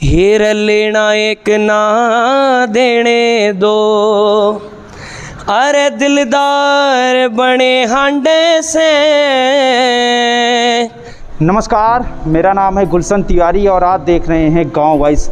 हीर लेना एक ना देने दो, अरे दिलदार बने हांडे से। नमस्कार, मेरा नाम है गुलशन तिवारी और आप देख रहे हैं गांव वॉइस।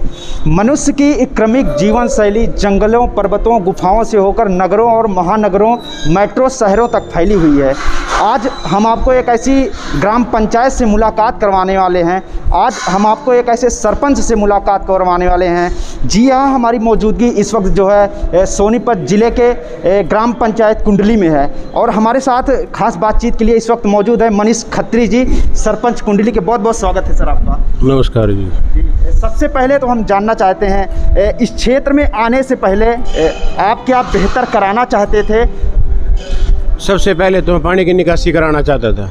मनुष्य की एक क्रमिक जीवन शैली जंगलों, पर्वतों, गुफाओं से होकर नगरों और महानगरों, मेट्रो शहरों तक फैली हुई है। आज हम आपको एक ऐसी ग्राम पंचायत से मुलाकात करवाने वाले हैं। आज हम आपको एक ऐसे सरपंच से मुलाकात करवाने वाले हैं। जी हाँ, हमारी मौजूदगी इस वक्त जो है सोनीपत ज़िले के ग्राम पंचायत कुंडली में है और हमारे साथ खास बातचीत के लिए इस वक्त मौजूद है मनीष खत्री जी, सरपंच कुंडली के। बहुत बहुत स्वागत है सर आपका। नमस्कार जी। सबसे पहले तो हम जानना चाहते हैं, इस क्षेत्र में आने से पहले आप क्या बेहतर कराना चाहते थे? सबसे पहले तो मैं पानी की निकासी कराना चाहता था।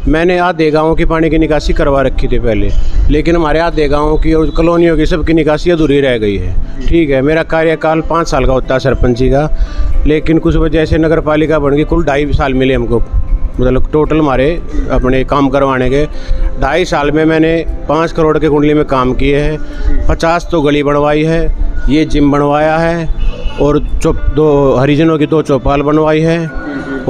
मैंने आधे गाँव की पानी की निकासी करवा रखी थी पहले, लेकिन हमारे आधे गाँव की और कॉलोनियों की सबकी निकासी अधूरी रह गई है। ठीक है, मेरा कार्यकाल 5 साल का होता है सरपंची का, लेकिन कुछ वजह से नगर पालिका बन गई। कुल 2.5 साल मिले हमको, मतलब टोटल हमारे अपने काम करवाने के 2.5 साल में मैंने 5 करोड़ के कुंडली में काम किए हैं। 50 तो गली बनवाई है, ये जिम बनवाया है और 2 हरिजनों की 2 चौपाल बनवाई है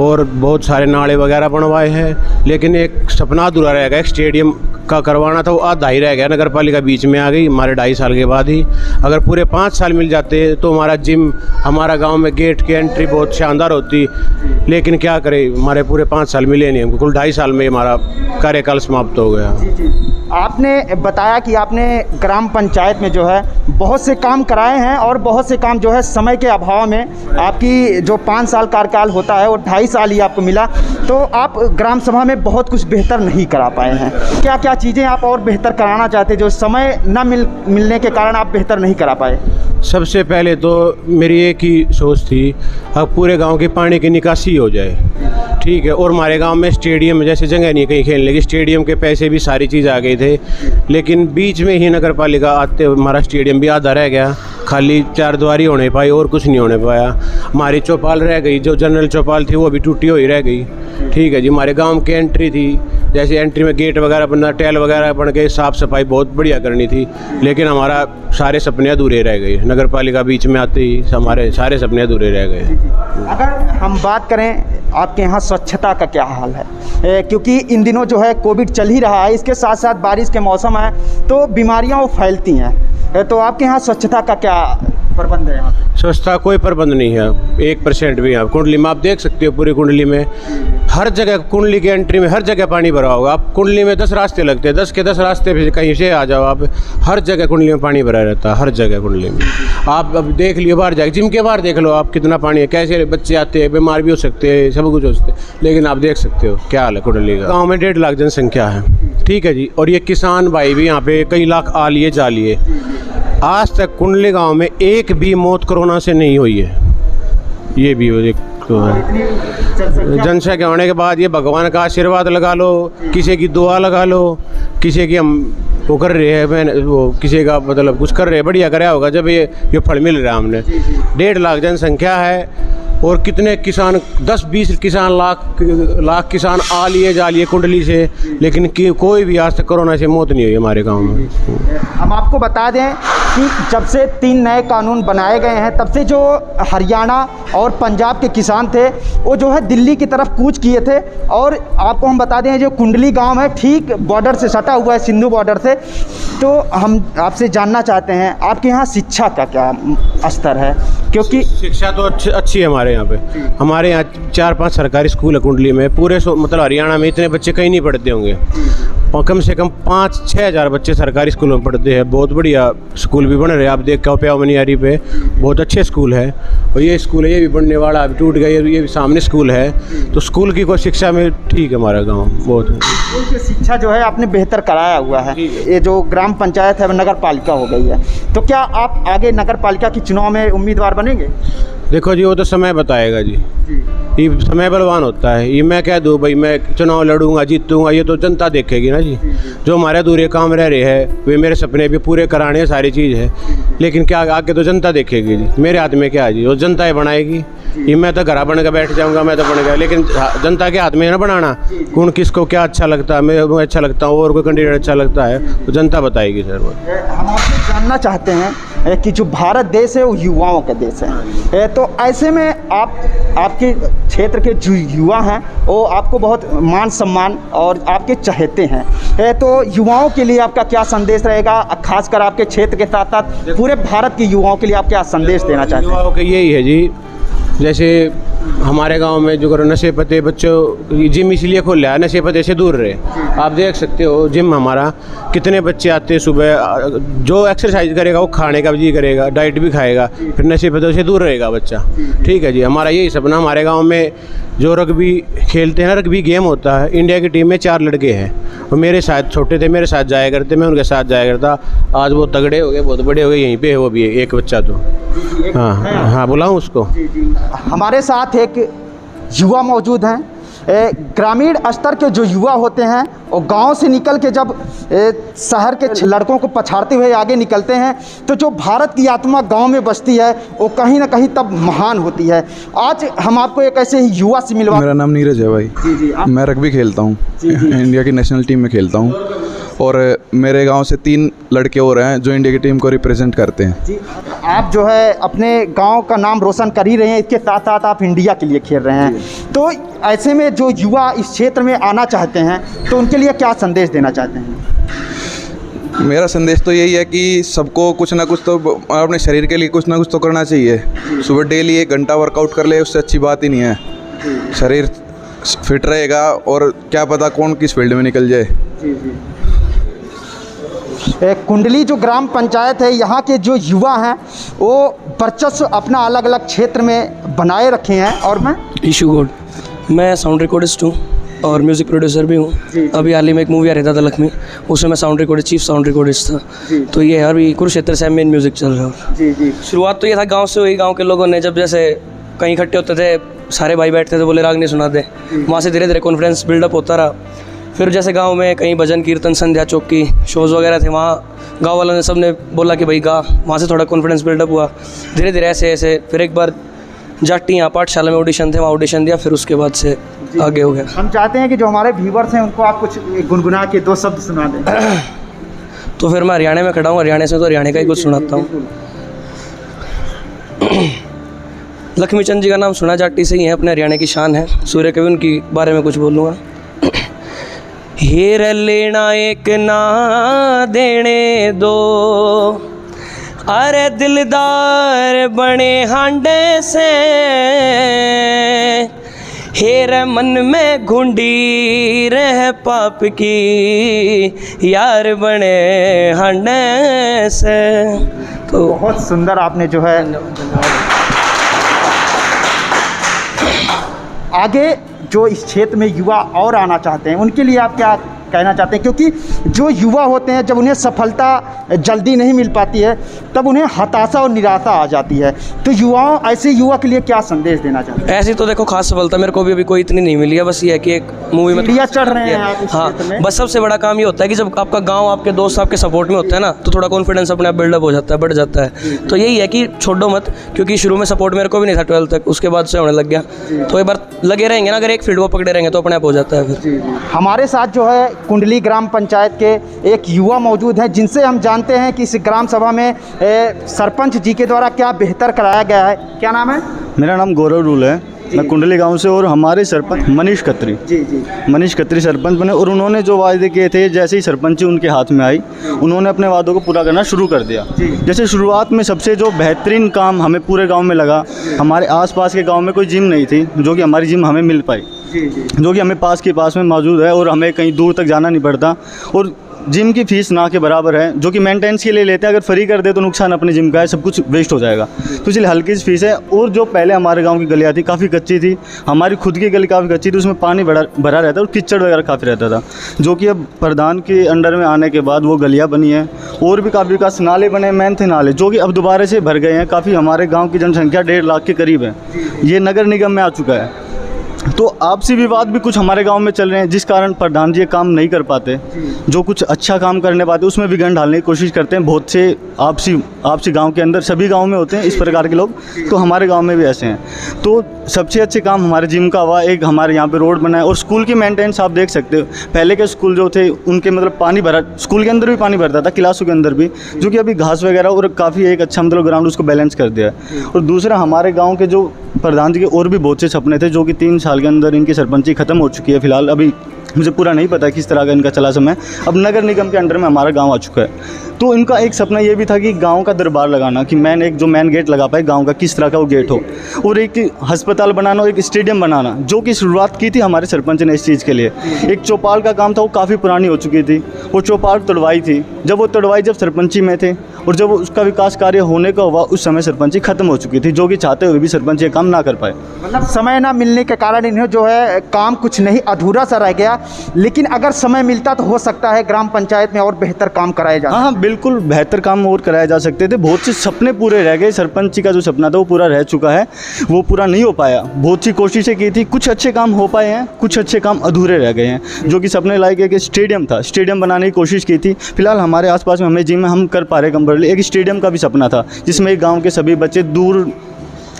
और बहुत सारे नाले वगैरह बनवाए हैं। लेकिन एक सपना अधूरा रह गया, एक स्टेडियम का करवाना था, वो आधा ही रह गया। नगर पालिका बीच में आ गई हमारे 2.5 साल के बाद ही। अगर पूरे 5 साल मिल जाते तो हमारा जिम, हमारा गांव में गेट की एंट्री बहुत शानदार होती, लेकिन क्या करें, हमारे पूरे 5 साल मिले नहीं हमको। कुल 2.5 साल में हमारा कार्यकाल समाप्त हो गया। आपने बताया कि आपने ग्राम पंचायत में जो है बहुत से काम कराए हैं और बहुत से काम जो है समय के अभाव में, आपकी जो 5 साल कार्यकाल होता है वो 2.5 साल ही आपको मिला, तो आप ग्राम सभा में बहुत कुछ बेहतर नहीं करा पाए हैं। क्या क्या चीज़ें आप और बेहतर कराना चाहते जो समय न मिलने के कारण आप बेहतर नहीं करा पाए? सबसे पहले तो मेरी एक ही सोच थी, अब पूरे गांव की पानी की निकासी हो जाए। ठीक है, और हमारे गांव में स्टेडियम जैसे जगह नहीं कहीं खेलने की, स्टेडियम के पैसे भी सारी चीज़ आ गए थे, लेकिन बीच में ही नगर पालिका आते हमारा स्टेडियम भी आधा रह गया, खाली 4 द्वारी होने पाई और कुछ नहीं होने पाया। हमारी चौपाल रह गई, जो जनरल चौपाल थी वो भी टूटी हुई रह गई। ठीक है जी, हमारे गांव की एंट्री थी, जैसे एंट्री में गेट वगैरह बनना, टैल वगैरह बन गए, साफ़ सफाई बहुत बढ़िया करनी थी, लेकिन हमारा सारे सपने अधूरे रह गए। नगर पालिका बीच में आते ही हमारे सारे सपने अधूरे रह गए। अगर हम बात करें आपके यहाँ स्वच्छता का क्या हाल है? क्योंकि इन दिनों जो है कोविड चल ही रहा है, इसके साथ साथ बारिश के मौसम है तो बीमारियाँ वो फैलती हैं, तो आपके यहाँ स्वच्छता का क्या प्रबंध है? यहाँ स्वच्छता कोई प्रबंध नहीं है 1% भी। यहाँ कुंडली में आप देख सकते हो, पूरी कुंडली में हर जगह, कुंडली की एंट्री में हर जगह पानी भरा होगा। आप कुंडली में 10 रास्ते लगते हैं, 10 के 10 रास्ते पे कहीं से आ जाओ आप, हर जगह कुंडली में पानी भरा रहता है, हर जगह कुंडली में। आप अब देख लियो, बाहर जाके जिम के बाहर देख लो आप, कितना पानी है, कैसे बच्चे आते हैं, बीमार भी हो सकते हैं, सब कुछ हो सकते हैं, लेकिन आप देख सकते हो क्या हाल है कुंडली का। गाँव में 1.5 लाख जनसंख्या है। ठीक है जी, और ये किसान भाई भी यहाँ पे कई लाख आ लिए जा लिए। आज तक कुंडली गांव में एक भी मौत कोरोना से नहीं हुई है। ये भी एक तो है। जनसंख्या होने के बाद ये भगवान का आशीर्वाद लगा लो, किसी की दुआ लगा लो, किसी की हम वो कर रहे हैं, मैंने वो किसी का मतलब कुछ कर रहे हैं, बढ़िया कराया होगा जब ये फल मिल रहा है हमने। 1.5 लाख जनसंख्या है और कितने किसान, 10-20 किसान, लाख किसान आ लिए जा लिए कुंडली से, लेकिन कोई भी आज तक कोरोना से मौत नहीं हुई हमारे गांव में। हम आपको बता दें कि जब से 3 नए कानून बनाए गए हैं तब से जो हरियाणा और पंजाब के किसान थे वो जो है दिल्ली की तरफ कूच किए थे। और आपको हम बता दें जो कुंडली गांव है ठीक बॉर्डर से सटा हुआ है, सिंधु बॉर्डर से। तो हम आपसे जानना चाहते हैं आपके यहाँ शिक्षा का क्या स्तर है? क्योंकि शिक्षा तो अच्छी है हमारे यहाँ पे। हमारे यहाँ 4-5 सरकारी स्कूल है कुंडली में, पूरे मतलब हरियाणा में इतने बच्चे कहीं नहीं पढ़ते होंगे। कम से कम 5-6 हज़ार बच्चे सरकारी स्कूलों में पढ़ते हैं। बहुत बढ़िया स्कूल भी बन रहे हैं, आप देख के प्याव मनियारी पे बहुत अच्छे स्कूल है। और ये स्कूल है, ये भी बनने वाला, अभी टूट गया, ये भी सामने स्कूल है। तो स्कूल की कोई शिक्षा में ठीक है हमारा गाँव बहुत। स्कूल की शिक्षा जो है आपने बेहतर कराया हुआ है। ये जो ग्राम पंचायत है नगर पालिका हो गई है, तो क्या आप आगे नगर पालिका के चुनाव में उम्मीदवार बनेंगे? देखो जी, वो तो समय बताएगा जी। ये समय बलवान होता है। ये मैं कह दूँ भाई मैं चुनाव लड़ूंगा, जीतूंगा, ये तो जनता देखेगी ना जी। जो हमारे अधूरे काम रह रहे हैं वे मेरे सपने भी पूरे कराने सारी चीज़ है, लेकिन क्या आगे तो जनता देखेगी जी। मेरे हाथ में क्या है जी, वो जनता ही बनाएगी। ये मैं तो घर बन के बैठ जाऊंगा, मैं तो बन गया, लेकिन जनता के हाथ में है ना बनाना, कौन किसको क्या अच्छा लगता है, मैं अच्छा लगता हूँ और कोई कैंडिडेट अच्छा लगता है तो जनता बताएगी सर। हम आपसे जानना चाहते हैं कि जो भारत देश है वो युवाओं का देश है, तो ऐसे में आपके क्षेत्र के जो युवा हैं वो आपको बहुत मान सम्मान और आपके चाहते हैं, तो युवाओं के लिए आपका क्या संदेश रहेगा, खासकर आपके क्षेत्र के साथ साथ पूरे भारत के युवाओं के लिए आप क्या संदेश देना चाहते हैं? युवाओं के यही है जी, जैसे हमारे गांव में जो करो नशे पते बच्चों जिम इसलिए खोल लिया, नशे पते से दूर रहे। आप देख सकते हो जिम हमारा कितने बच्चे आते हैं सुबह, जो एक्सरसाइज करेगा वो खाने का भी करेगा, डाइट भी खाएगा, फिर नशे पते से दूर रहेगा बच्चा। ठीक है जी, हमारा यही सपना। हमारे गाँव में जो रग्बी खेलते हैं, रग्बी गेम होता है, इंडिया की टीम में 4 लड़के हैं, वो मेरे साथ छोटे थे, मेरे साथ जाया करते, मैं उनके साथ जाया करता। आज वो तगड़े हो गए, बहुत बड़े हो गए, यहीं पे है वो भी है एक बच्चा तो। हाँ हाँ, बुलाऊँ उसको? हमारे साथ एक युवा मौजूद हैं। ग्रामीण स्तर के जो युवा होते हैं वो गांव से निकल के जब शहर के लड़कों को पछाड़ते हुए आगे निकलते हैं तो जो भारत की आत्मा गांव में बसती है वो कहीं ना कहीं तब महान होती है। आज हम आपको एक ऐसे ही युवा से मिलवा। मेरा नाम नीरज है भाई। जी, मैं रग्बी खेलता हूँ, इंडिया की नेशनल टीम में खेलता हूँ, और मेरे गांव से 3 लड़के और हैं जो इंडिया की टीम को रिप्रेजेंट करते हैं। जी, आप जो है अपने गांव का नाम रोशन कर ही रहे हैं, इसके साथ साथ आप इंडिया के लिए खेल रहे हैं, तो ऐसे में जो युवा इस क्षेत्र में आना चाहते हैं तो उनके लिए क्या संदेश देना चाहते हैं? मेरा संदेश तो यही है कि सबको कुछ ना कुछ तो अपने शरीर के लिए कुछ ना कुछ तो करना चाहिए। सुबह डेली 1 घंटा वर्कआउट कर ले, उससे अच्छी बात ही नहीं है। शरीर फिट रहेगा और क्या पता कौन किस फील्ड में निकल जाए। कुंडली जो ग्राम पंचायत है, यहाँ के जो युवा हैं वो वर्चस्व अपना अलग अलग क्षेत्र में बनाए रखे हैं। और मैं इशू गोड, मैं साउंड रिकॉर्डिस्ट हूँ और म्यूज़िक प्रोड्यूसर भी हूँ। अभी हाल ही में एक मूवी आ रहा था लक्ष्मी, उसमें मैं sound recordist, chief sound recordist था। तो ये अभी कुरुक्षेत्र से मेन म्यूज़िक चल रहा है। जी, शुरुआत तो ये था गाँव से हुई। गाँव के लोगों ने जब जैसे कहीं इकट्ठे होते थे, सारे भाई बैठते थे, बोले राग नहीं सुना दे, वहाँ से धीरे धीरे कॉन्फिडेंस बिल्डअप होता रहा। फिर जैसे गांव में कहीं भजन कीर्तन संध्या चौक की शोज़ वगैरह थे, वहाँ गांव वालों ने सब ने बोला कि भाई गा, वहाँ से थोड़ा कॉन्फिडेंस बिल्डअप हुआ। धीरे धीरे ऐसे ऐसे फिर एक बार जाटी यहाँ पाठशाला में ऑडिशन थे, वहाँ ऑडिशन दिया, फिर उसके बाद से आगे हो गया। हम चाहते हैं कि जो हमारे व्यूवर्स हैं उनको आप कुछ गुनगुना के 2 शब्द सुना दें। तो फिर मैं हरियाणा में खड़ा हूँ, हरियाणा से तो हरियाणा का ही कुछ सुनाता हूँ। लक्ष्मी चंद जी का नाम सुना जाटी से ही है, अपने हरियाणा की शान है। सूर्य कवि उनकी बारे में कुछ बोलूँगा। हीर लेना एक ना देने दो, अरे दिलदार बने हांडे से, हेर मन में घुंडी रह पाप की, यार बने हांडे से। तो बहुत सुंदर आपने जो है। आगे जो इस क्षेत्र में युवा और आना चाहते हैं उनके लिए आप क्या कहना चाहते हैं? क्योंकि जो युवा होते हैं जब उन्हें सफलता जल्दी नहीं मिल पाती है तब उन्हें हताशा और निराशा आ जाती है, तो युवाओं ऐसे युवा के लिए क्या संदेश देना चाहते हैं? ऐसी तो देखो खास सफलता मेरे को भी अभी कोई इतनी नहीं मिली है, बस ये है कि एक मूवी में सीढ़ियाँ चढ़ रहे हैं आप इस क्षेत्र में। हाँ, बस सबसे बड़ा काम ये होता है कि जब आपका गांव आपके दोस्त आपके सपोर्ट में होता है ना, तो थोड़ा कॉन्फिडेंस अपने आप बिल्डअप हो जाता है, बढ़ जाता है। तो यही है कि छोड़ो मत, क्योंकि शुरू में सपोर्ट मेरे को भी नहीं था 12th तक, उसके बाद से होने लग गया। तो एक बार लगे रहेंगे ना, अगर एक फील्ड को पकड़े रहेंगे तो अपने आप हो जाता है फिर। हमारे साथ जो है कुंडली ग्राम पंचायत के एक युवा मौजूद हैं जिनसे हम जानते हैं कि इस ग्राम सभा में सरपंच जी के द्वारा क्या बेहतर कराया गया है। क्या नाम है? मेरा नाम गौरव रूल है, मैं कुंडली गांव से, और हमारे सरपंच मनीष खत्री। जी। मनीष खत्री सरपंच बने और उन्होंने जो वादे किए थे, जैसे ही सरपंची उनके हाथ में आई उन्होंने अपने वादों को पूरा करना शुरू कर दिया। जैसे शुरुआत में सबसे जो बेहतरीन काम हमें पूरे गांव में लगा, हमारे आसपास के गांव में कोई जिम नहीं थी, जो कि हमारी जिम हमें मिल पाई, जो कि हमें पास के पास में मौजूद है और हमें कहीं दूर तक जाना नहीं पड़ता। और जिम की फ़ीस ना के बराबर है, जो कि मेंटेनेंस के लिए लेते हैं। अगर फ्री कर दे तो नुकसान अपने जिम का है, सब कुछ वेस्ट हो जाएगा, तो इसलिए हल्की सी फीस है। और जो पहले हमारे गांव की गलियाँ थी काफ़ी कच्ची थी, हमारी खुद की गली काफ़ी कच्ची थी, उसमें पानी भरा रहता और कीचड़ वगैरह काफ़ी रहता था, जो कि अब प्रधान के अंडर में आने के बाद वो गलियाँ बनी हैं और भी काफ़ी विकास, नाले बने, मेन थे नाले, जो कि अब दोबारा से भर गए हैं। काफ़ी हमारे गाँव की जनसंख्या 1.5 लाख के करीब है, ये नगर निगम में आ चुका है। तो आपसी विवाद भी कुछ हमारे गांव में चल रहे हैं, जिस कारण प्रधान जी ये काम नहीं कर पाते। जो कुछ अच्छा काम करने पाते उसमें विघ्न डालने की कोशिश करते हैं। बहुत से आपसी गांव के अंदर सभी गांव में होते हैं इस प्रकार के लोग, तो हमारे गांव में भी ऐसे हैं। तो सबसे अच्छे काम हमारे जिम का हुआ, एक हमारे यहाँ पे रोड बना है, और स्कूल की मेंटेनेंस आप देख सकते हो। पहले के स्कूल जो थे उनके मतलब पानी भरा, स्कूल के अंदर भी पानी भरता था, क्लासों के अंदर भी, जो कि अभी घास वगैरह और काफ़ी एक अच्छा मतलब ग्राउंड उसको बैलेंस कर दिया है। और दूसरा हमारे गाँव के जो प्रधान जी के और भी बहुत से सपने थे, जो कि 3 साल के अंदर इनकी सरपंची ख़त्म हो चुकी है। फिलहाल अभी मुझे पूरा नहीं पता किस तरह का इनका चला समय। अब नगर निगम के अंडर में हमारा गांव आ चुका है। तो इनका एक सपना ये भी था कि गांव का दरबार लगाना, कि मेन गेट लगा पाए गांव का, किस तरह का वो गेट हो, और एक अस्पताल बनाना और एक स्टेडियम बनाना, जो कि शुरुआत की थी हमारे सरपंच ने इस चीज़ के लिए। एक चौपाल का काम था, वो काफ़ी पुरानी हो चुकी थी, वो चौपाल तोड़वाई थी। जब सरपंची में थे और जब उसका विकास कार्य होने का हुआ, उस समय सरपंची खत्म हो चुकी थी, जो कि चाहते हुए भी सरपंच ये काम ना कर पाए। मतलब समय ना मिलने के कारण इन्हें जो है काम कुछ नहीं, अधूरा सा रह गया। लेकिन अगर समय मिलता तो हो सकता है ग्राम पंचायत में और बेहतर काम कराया जाए। हाँ, बिल्कुल बेहतर काम और कराए जा सकते थे। बहुत से सपने पूरे रह गए। सरपंची का जो सपना था वो पूरा रह चुका है, वो पूरा नहीं हो पाया। बहुत सी कोशिशें की थी, कुछ अच्छे काम हो पाए हैं, कुछ अच्छे काम अधूरे रह गए हैं। जो कि सपने लायक एक स्टेडियम था, स्टेडियम बनाने की कोशिश की थी। फिलहाल हमारे आसपास में हमें जिम में हम कर पा रहे कंपैरेटिवली। एक स्टेडियम का भी सपना था, जिसमें एक गाँव के सभी बच्चे दूर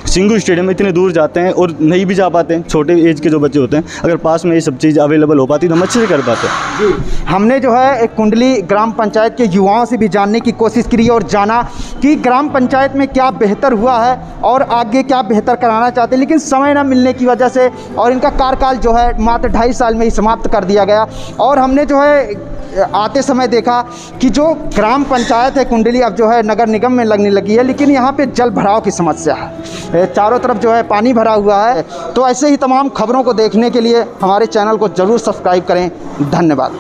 सिंगू स्टेडियम में इतने दूर जाते हैं और नहीं भी जा पाते हैं। छोटे एज के जो बच्चे होते हैं, अगर पास में ये सब चीज़ अवेलेबल हो पाती तो हम अच्छे से कर पाते हैं। हमने जो है एक कुंडली ग्राम पंचायत के युवाओं से भी जानने की कोशिश की और जाना कि ग्राम पंचायत में क्या बेहतर हुआ है और आगे क्या बेहतर कराना चाहते हैं। लेकिन समय न मिलने की वजह से और इनका कार्यकाल जो है मात्र 2.5 साल में ही समाप्त कर दिया गया। और हमने जो है आते समय देखा कि जो ग्राम पंचायत है कुंडली अब जो है नगर निगम में लगने लगी है, लेकिन यहाँ पे जल भराव की समस्या है, चारों तरफ जो है पानी भरा हुआ है। तो ऐसे ही तमाम खबरों को देखने के लिए हमारे चैनल को ज़रूर सब्सक्राइब करें। धन्यवाद।